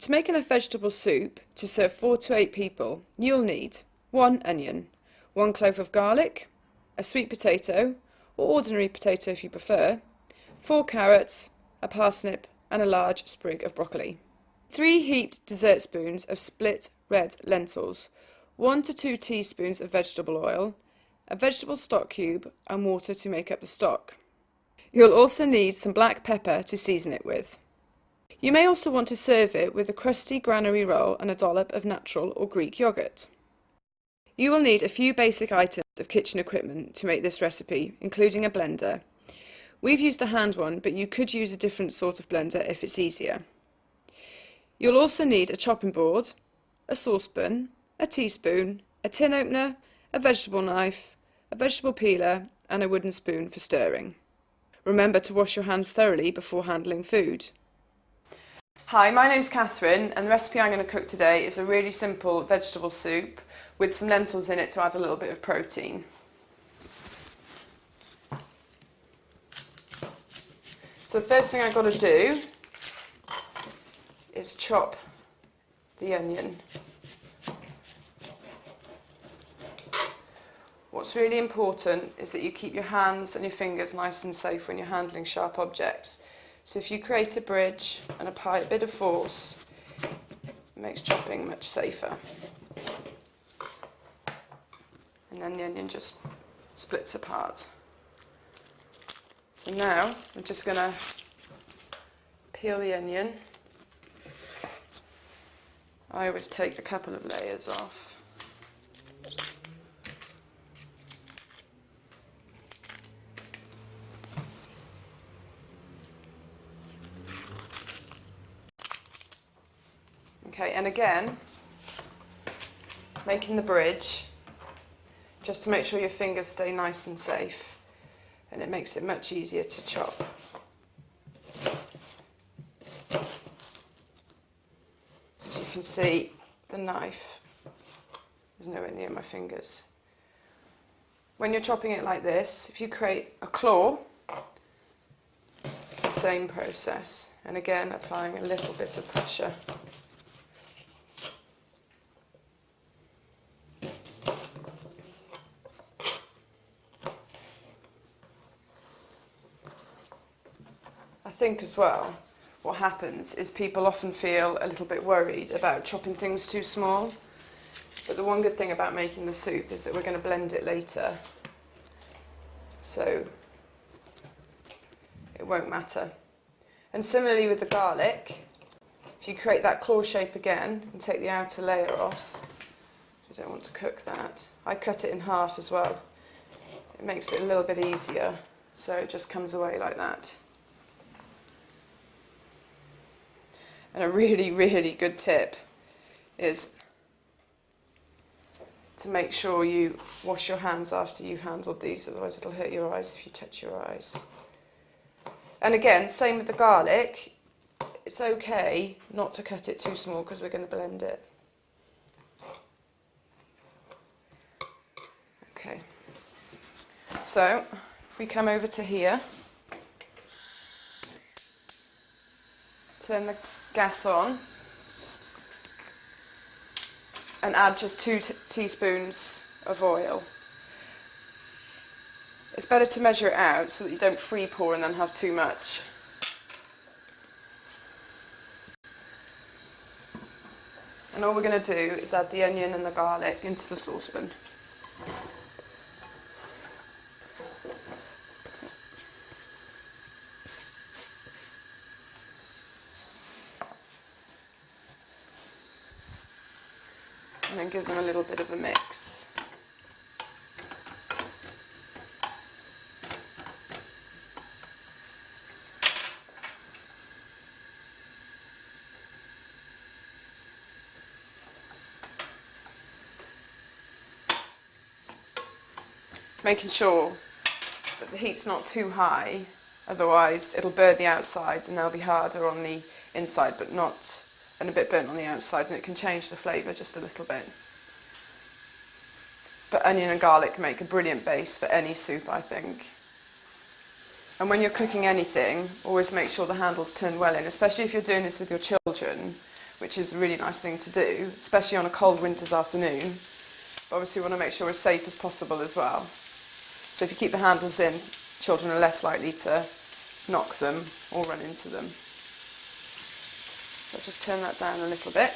To make enough vegetable soup to serve 4 to 8 people, you'll need 1 onion, 1 clove of garlic, a sweet potato, or ordinary potato if you prefer, 4 carrots, a parsnip and a large sprig of broccoli. 3 heaped dessert spoons of split red lentils, 1 to 2 teaspoons of vegetable oil, a vegetable stock cube and water to make up the stock. You'll also need some black pepper to season it with. You may also want to serve it with a crusty granary roll and a dollop of natural or Greek yoghurt. You will need a few basic items of kitchen equipment to make this recipe, including a blender. We've used a hand one, but you could use a different sort of blender if it's easier. You'll also need a chopping board, a saucepan, a teaspoon, a tin opener, a vegetable knife, a vegetable peeler and a wooden spoon for stirring. Remember to wash your hands thoroughly before handling food. Hi, my name's Catherine and the recipe I'm going to cook today is a really simple vegetable soup with some lentils in it to add a little bit of protein. So the first thing I've got to do is chop the onion. What's really important is that you keep your hands and your fingers nice and safe when you're handling sharp objects. So if you create a bridge and apply a bit of force, it makes chopping much safer. And then the onion just splits apart. So now I'm just going to peel the onion. I always take a couple of layers off. Okay, and again, making the bridge, just to make sure your fingers stay nice and safe, and it makes it much easier to chop. As you can see, the knife is nowhere near my fingers. When you're chopping it like this, if you create a claw, it's the same process, and again applying a little bit of pressure. I think as well, what happens is people often feel a little bit worried about chopping things too small. But the one good thing about making the soup is that we're going to blend it later. So it won't matter. And similarly with the garlic, if you create that claw shape again and take the outer layer off, we don't want to cook that. I cut it in half as well. It makes it a little bit easier, so it just comes away like that. And a really, really good tip is to make sure you wash your hands after you've handled these, otherwise it'll hurt your eyes if you touch your eyes. And again, same with the garlic. It's okay not to cut it too small because we're going to blend it. Okay. So, if we come over to here, turn the gas on and add just 2 teaspoons of oil. It's better to measure it out so that you don't free pour and then have too much. And all we're going to do is add the onion and the garlic into the saucepan. And then give them a little bit of a mix. Making sure that the heat's not too high, otherwise it'll burn the outside and they'll be harder on the inside but not, and a bit burnt on the outside, and it can change the flavour just a little bit. But onion and garlic make a brilliant base for any soup, I think. And when you're cooking anything, always make sure the handle's turned well in, especially if you're doing this with your children, which is a really nice thing to do, especially on a cold winter's afternoon. But obviously we want to make sure it's safe as possible as well. So if you keep the handles in, children are less likely to knock them or run into them. So I'll just turn that down a little bit.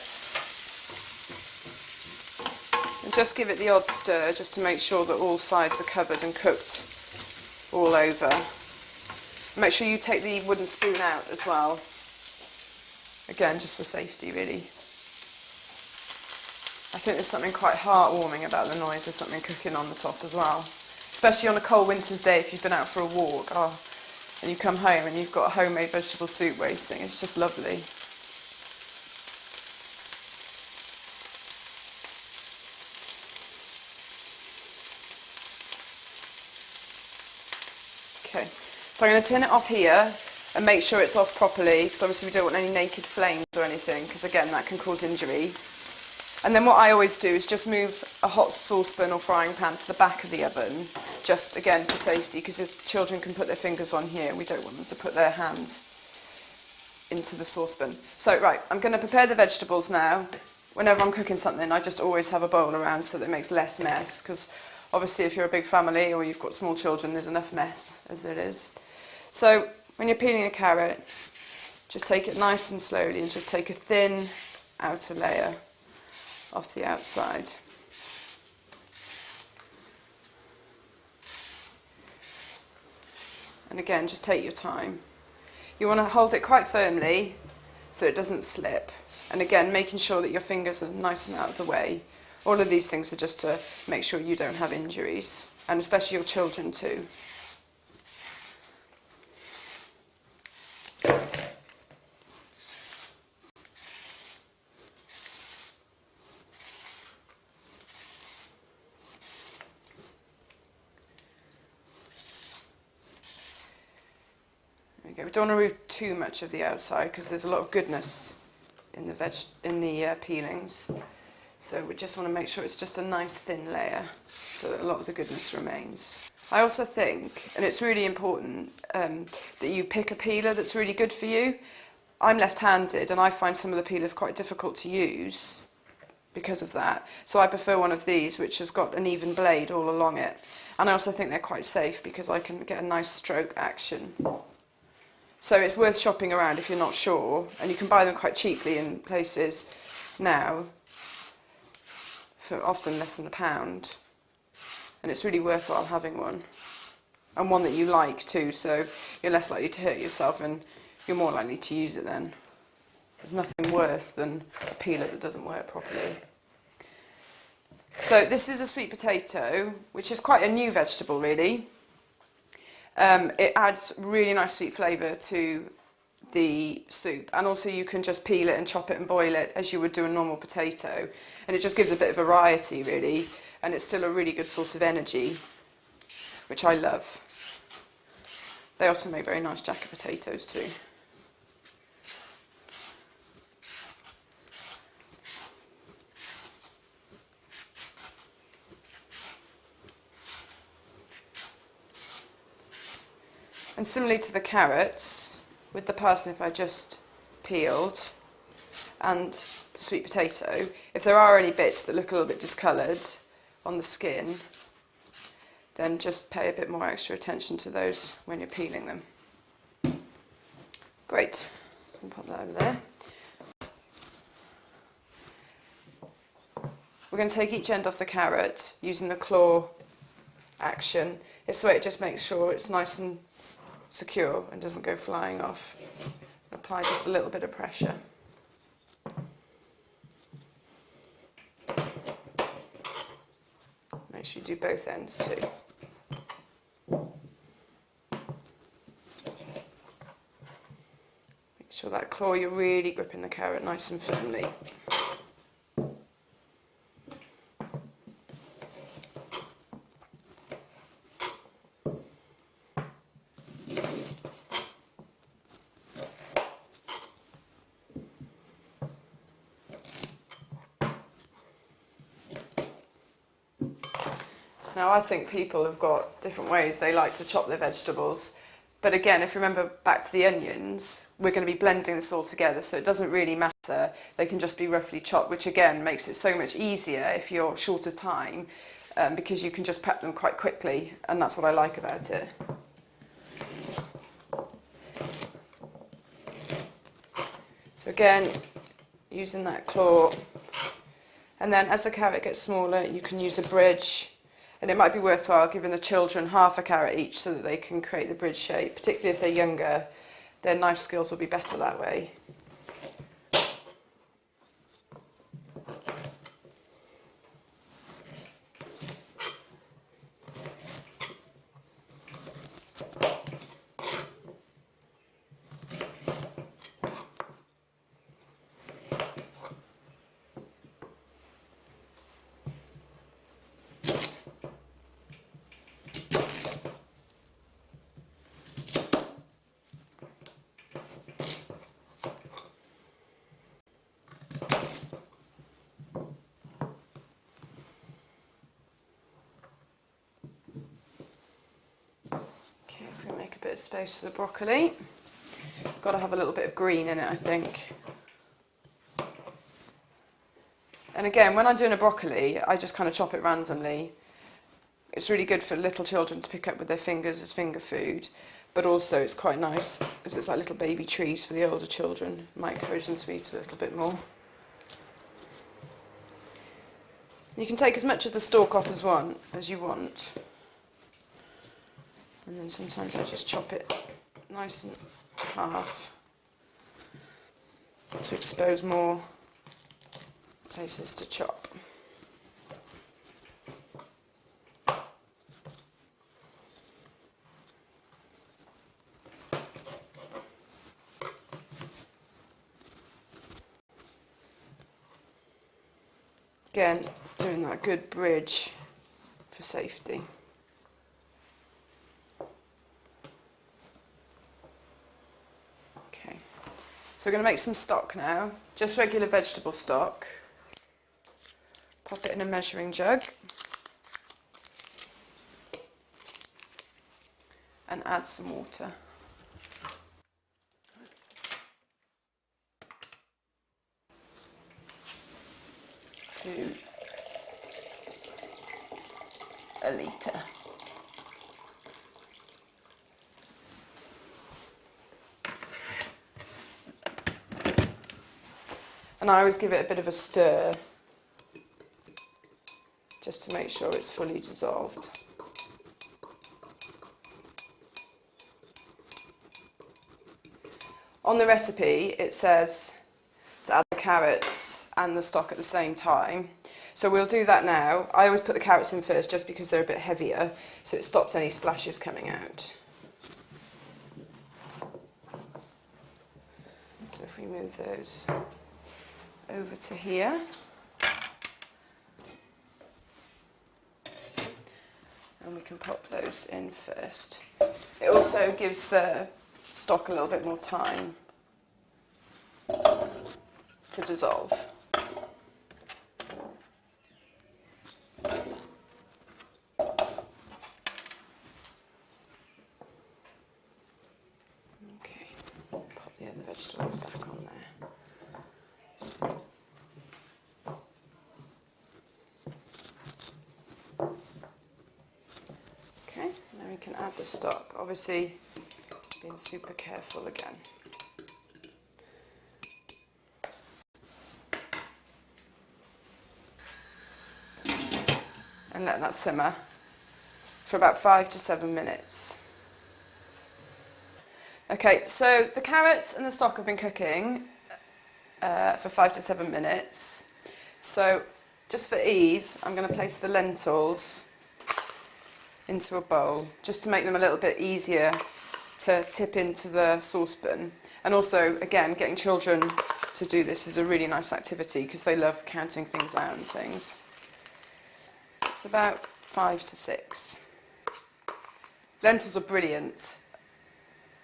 And just give it the odd stir just to make sure that all sides are covered and cooked all over. Make sure you take the wooden spoon out as well. Again, just for safety, really. I think there's something quite heartwarming about the noise of something cooking on the top as well. Especially on a cold winter's day if you've been out for a walk and you come home and you've got a homemade vegetable soup waiting. It's just lovely. Okay, so I'm going to turn it off here and make sure it's off properly, because obviously we don't want any naked flames or anything, because again that can cause injury. And then what I always do is just move a hot saucepan or frying pan to the back of the oven, just again for safety, because if children can put their fingers on here, we don't want them to put their hands into the saucepan. So right, I'm going to prepare the vegetables now. Whenever I'm cooking something, I just always have a bowl around so that it makes less mess, because obviously if you're a big family or you've got small children, there's enough mess as there is. So when you're peeling a carrot, just take it nice and slowly and just take a thin outer layer off the outside. And again, just take your time. You want to hold it quite firmly so it doesn't slip. And again, making sure that your fingers are nice and out of the way. All of these things are just to make sure you don't have injuries, and especially your children too. We don't want to remove too much of the outside because there's a lot of goodness in the peelings. So we just want to make sure it's just a nice thin layer so that a lot of the goodness remains. I also think, and it's really important, that you pick a peeler that's really good for you. I'm left-handed and I find some of the peelers quite difficult to use because of that. So I prefer one of these which has got an even blade all along it. And I also think they're quite safe because I can get a nice stroke action. So it's worth shopping around if you're not sure, and you can buy them quite cheaply in places now for often less than £1, and it's really worthwhile having one, and one that you like too, so you're less likely to hurt yourself and you're more likely to use it then. There's nothing worse than a peeler that doesn't work properly. So this is a sweet potato, which is quite a new vegetable really. It adds really nice sweet flavour to the soup, and also you can just peel it and chop it and boil it as you would do a normal potato, and it just gives a bit of variety really, and it's still a really good source of energy, which I love. They also make very nice jacket potatoes too. And similarly to the carrots, with the parsnip I just peeled and the sweet potato, if there are any bits that look a little bit discoloured on the skin, then just pay a bit more extra attention to those when you're peeling them. Great, so I'll pop that over there. We're going to take each end off the carrot using the claw action. This way it just makes sure it's nice and secure and doesn't go flying off. Apply just a little bit of pressure. Make sure you do both ends too. Make sure that claw, you're really gripping the carrot nice and firmly. Now I think people have got different ways they like to chop their vegetables. But again, if you remember back to the onions, we're going to be blending this all together, so it doesn't really matter. They can just be roughly chopped, which again makes it so much easier if you're short of time, because you can just prep them quite quickly, and that's what I like about it. So again, using that claw, and then as the carrot gets smaller, you can use a bridge. And it might be worthwhile giving the children half a carrot each so that they can create the bridge shape. Particularly if they're younger, their knife skills will be better that way. Make a bit of space for the broccoli. Got to have a little bit of green in it, I think. And again, when I'm doing a broccoli, I just kind of chop it randomly. It's really good for little children to pick up with their fingers as finger food, but also it's quite nice because it's like little baby trees for the older children. Might encourage them to eat a little bit more. You can take as much of the stalk off as you want. And then sometimes I just chop it nice and half to expose more places to chop. Again, doing that good bridge for safety. So we're going to make some stock now, just regular vegetable stock. Pop it in a measuring jug and add some water. To a litre. And I always give it a bit of a stir, just to make sure it's fully dissolved. On the recipe, it says to add the carrots and the stock at the same time. So we'll do that now. I always put the carrots in first just because they're a bit heavier, so it stops any splashes coming out. So if we move those over to here. And we can pop those in first. It also gives the stock a little bit more time to dissolve. Okay, pop the other vegetables back on there. Can add the stock, obviously being super careful again. And let that simmer for about 5 to 7 minutes. Okay, so the carrots and the stock have been cooking for 5 to 7 minutes. So just for ease, I'm going to place the lentils into a bowl, just to make them a little bit easier to tip into the saucepan. And also, again, getting children to do this is a really nice activity because they love counting things out and things. So it's about 5 to 6. Lentils are brilliant.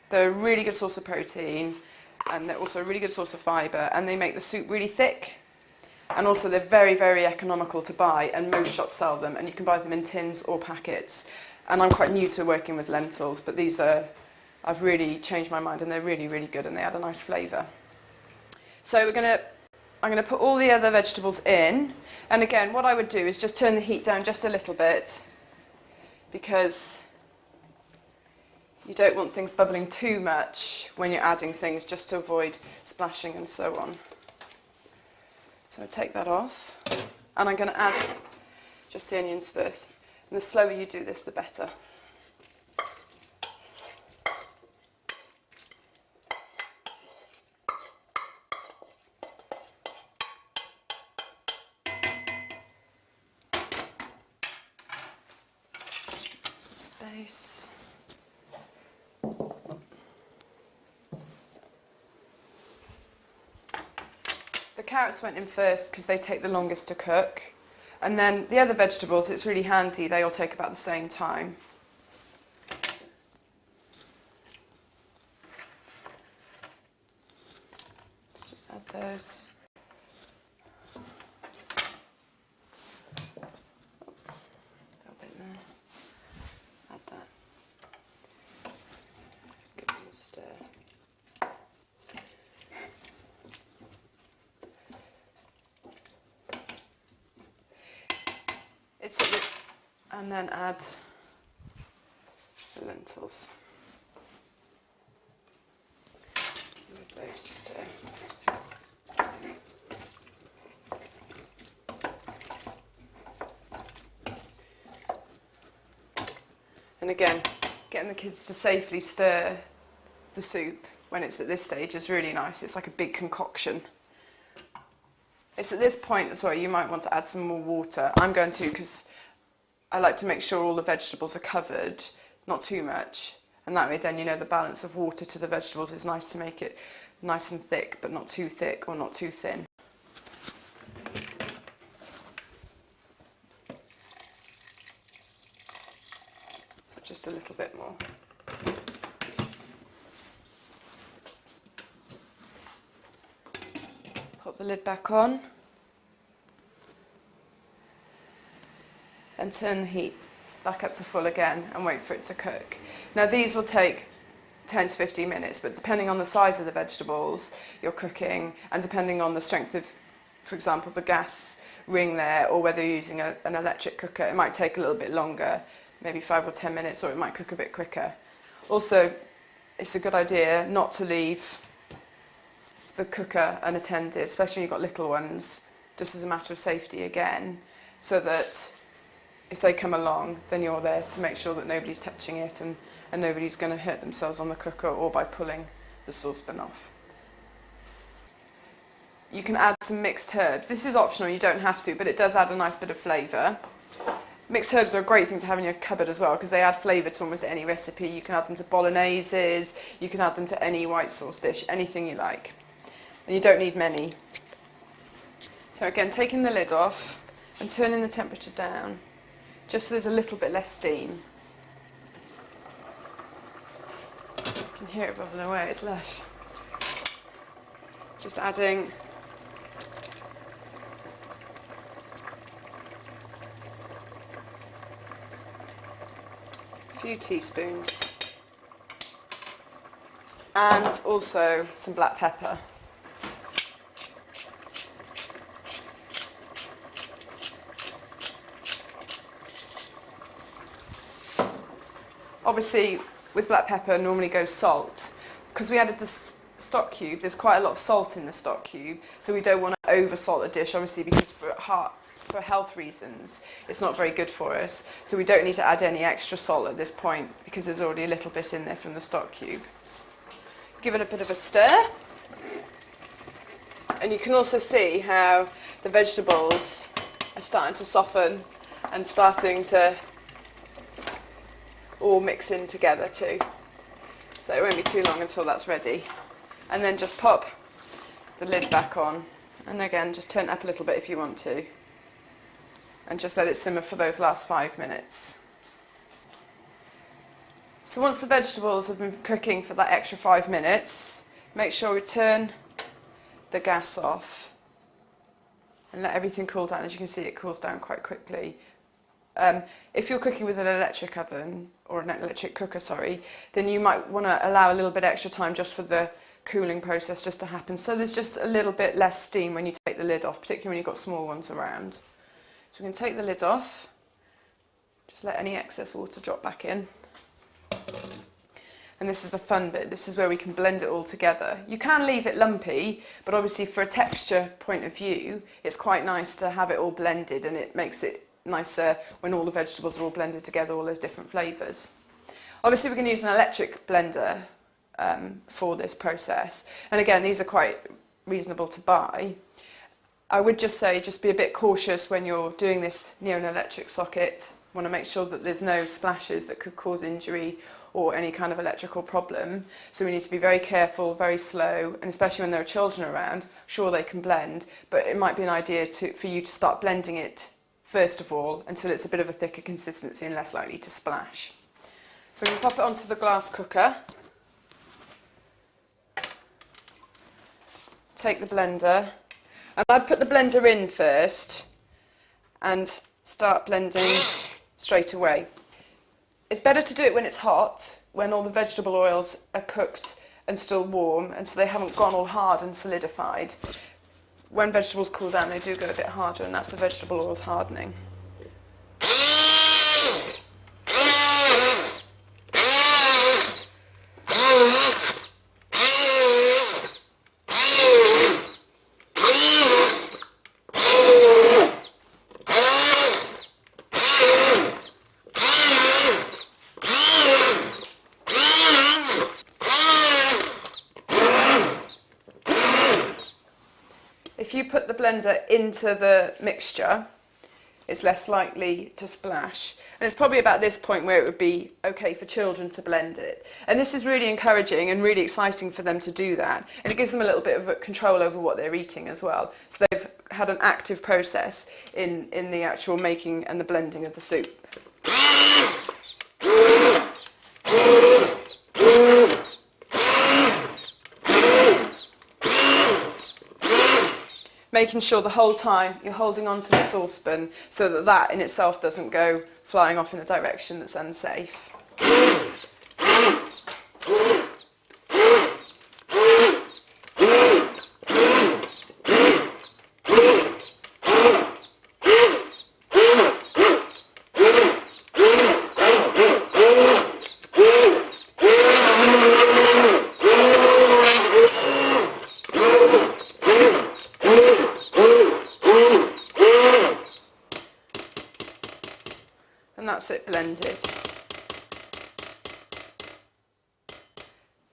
They're a really good source of protein, and they're also a really good source of fibre, and they make the soup really thick. And also they're very, very economical to buy, and most shops sell them, and you can buy them in tins or packets. And I'm quite new to working with lentils, but these are I've really changed my mind, and they're really, really good, and they add a nice flavour. So I'm going to put all the other vegetables in, and again, what I would do is just turn the heat down just a little bit, because you don't want things bubbling too much when you're adding things, just to avoid splashing and so on. So I take that off, and I'm going to add just the onions first. And the slower you do this, the better. Some space. The carrots went in first because they take the longest to cook. And then the other vegetables, it's really handy, they all take about the same time. Let's just add those. A little bit there. Add that. Give them a stir. And then add the lentils. Lovely, stir. And again, getting the kids to safely stir the soup when it's at this stage is really nice. It's like a big concoction. It's at this point as well you might want to add some more water. I'm going to, because I like to make sure all the vegetables are covered, not too much, and that way then you know the balance of water to the vegetables is nice to make it nice and thick, but not too thick or not too thin. So just a little bit more. Pop the lid back on. And turn the heat back up to full again and wait for it to cook. Now these will take 10 to 15 minutes, but depending on the size of the vegetables you're cooking, and depending on the strength of, for example, the gas ring there, or whether you're using an electric cooker, it might take a little bit longer, maybe 5 or 10 minutes, or it might cook a bit quicker. Also, it's a good idea not to leave the cooker unattended, especially when you've got little ones, just as a matter of safety again, so that if they come along, then you're there to make sure that nobody's touching it, and nobody's going to hurt themselves on the cooker or by pulling the saucepan off. You can add some mixed herbs. This is optional, you don't have to, but it does add a nice bit of flavour. Mixed herbs are a great thing to have in your cupboard as well, because they add flavour to almost any recipe. You can add them to bologneses, you can add them to any white sauce dish, anything you like. And you don't need many. So again, taking the lid off and turning the temperature down, just so there's a little bit less steam. You can hear it bubbling away, it's lush. Just adding a few teaspoons, and also some black pepper. Obviously, with black pepper normally goes salt. Because we added the stock cube, there's quite a lot of salt in the stock cube, so we don't want to over salt a dish, obviously, because for health reasons it's not very good for us. So we don't need to add any extra salt at this point, because there's already a little bit in there from the stock cube. Give it a bit of a stir, and you can also see how the vegetables are starting to soften and starting to all mix in together too. So it won't be too long until that's ready. And then just pop the lid back on, and again just turn it up a little bit if you want to, and just let it simmer for those last 5 minutes. So once the vegetables have been cooking for that extra 5 minutes, make sure we turn the gas off and let everything cool down. As you can see, it cools down quite quickly. If you're cooking with an electric oven, or an electric cooker, sorry, then you might want to allow a little bit extra time just for the cooling process just to happen. So there's just a little bit less steam when you take the lid off, particularly when you've got small ones around. So we can take the lid off, just let any excess water drop back in. And this is the fun bit, this is where we can blend it all together. You can leave it lumpy, but obviously for a texture point of view, it's quite nice to have it all blended, and it makes it nicer when all the vegetables are all blended together, all those different flavours. Obviously we're going to use an electric blender for this process, and again these are quite reasonable to buy. I would just say just be a bit cautious when you're doing this near an electric socket. Want to make sure that there's no splashes that could cause injury or any kind of electrical problem. So we need to be very careful, very slow, and especially when there are children around, sure they can blend, but it might be an idea for you to start blending it first of all until it's a bit of a thicker consistency and less likely to splash. So we can pop it onto the glass cooker, take the blender, and I'd put the blender in first and start blending straight away. It's better to do it when it's hot, when all the vegetable oils are cooked and still warm, and so they haven't gone all hard and solidified. When vegetables cool down, they do go a bit harder, and that's the vegetable oils hardening. If you put the blender into the mixture, it's less likely to splash. And it's probably about this point where it would be okay for children to blend it. And this is really encouraging and really exciting for them to do that. And it gives them a little bit of control over what they're eating as well. So they've had an active process in the actual making and the blending of the soup. Making sure the whole time you're holding onto the saucepan so that that in itself doesn't go flying off in a direction that's unsafe. And that's it blended.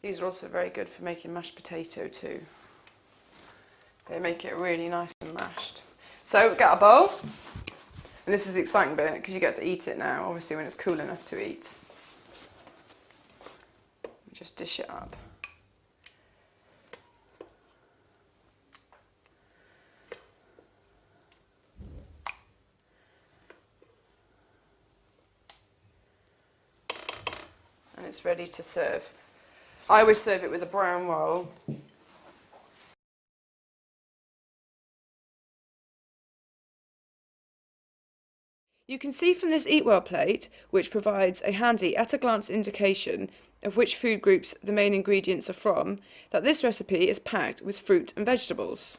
These are also very good for making mashed potato too. They make it really nice and mashed. So get a bowl, and this is the exciting bit because you get to eat it now, obviously when it's cool enough to eat. Just dish it up. And it's ready to serve. I always serve it with a brown roll. You can see from this Eat Well plate, which provides a handy at-a-glance indication of which food groups the main ingredients are from, that this recipe is packed with fruit and vegetables.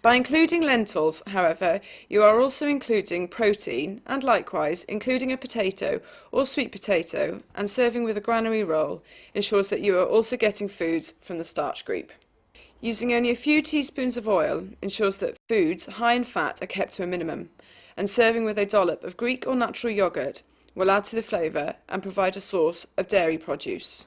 By including lentils, however, you are also including protein, and likewise including a potato or sweet potato and serving with a granary roll ensures that you are also getting foods from the starch group. Using only a few teaspoons of oil ensures that foods high in fat are kept to a minimum, and serving with a dollop of Greek or natural yoghurt will add to the flavour and provide a source of dairy produce.